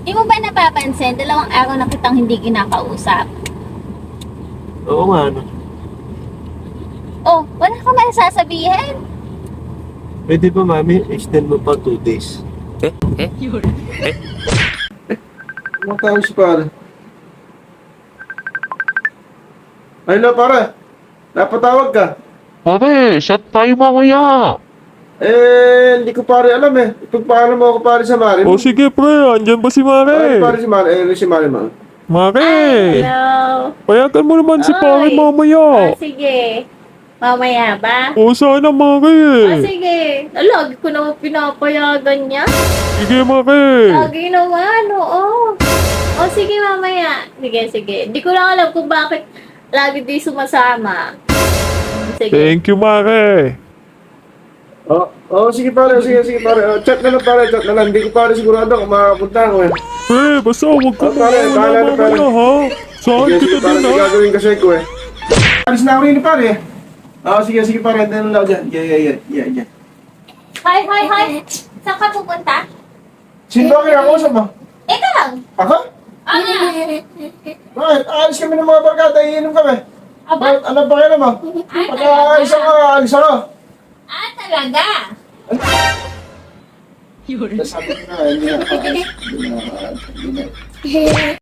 Di mo ba napapansin, 2 araw na kitang hindi kinakausap? Oo nga, ano. Oh, wala ka man sasabihin? Pwede ba, mami, extend mo pa 2 days? Ano tawag si pare? Ay na, pare. Napatawag ka. Pare, shot tayo mamaya. Hindi ko pare alam eh. Ipagpaalam mo ako pare sa Mari mo. O sige pre, andyan ba si Pare, Mare? pare si Mari. Si Mari mo. Mare, Hello? payagan mo naman si Pare Oy. mamaya. Sige. Mamaya ba? O sana Mare. Sige. Lagi ko naman pinapayagan niya. Sige Mare. Lagi naman, oo. O sige, mamaya. Sige. Di ko lang alam kung bakit lagi di sumasama. Sige. Thank you Mare. Sige pare, sige pare. Chat na lang pare, chat na lang. Hindi ko pare sigurado kung makapunta ako eh. Pre, basta huwag ka Pare, mawala bahala na, pare. mamaya ha. Saan kita Pare, din may ha? gagawin kasi ko eh. Alis na ako rin pare. Sige pare. Antayin lang ako dyan. Yeah. Hi. Saan ka pupunta? Sino ba kaya ako mo? Ito lang. Ako? Bakit? Alis kami ng mga barkada, iinom kami. Aba? Bakit? Ano ba kayo naman? Pagka-alis ako. Talaga? Sabi ko na, hindi na.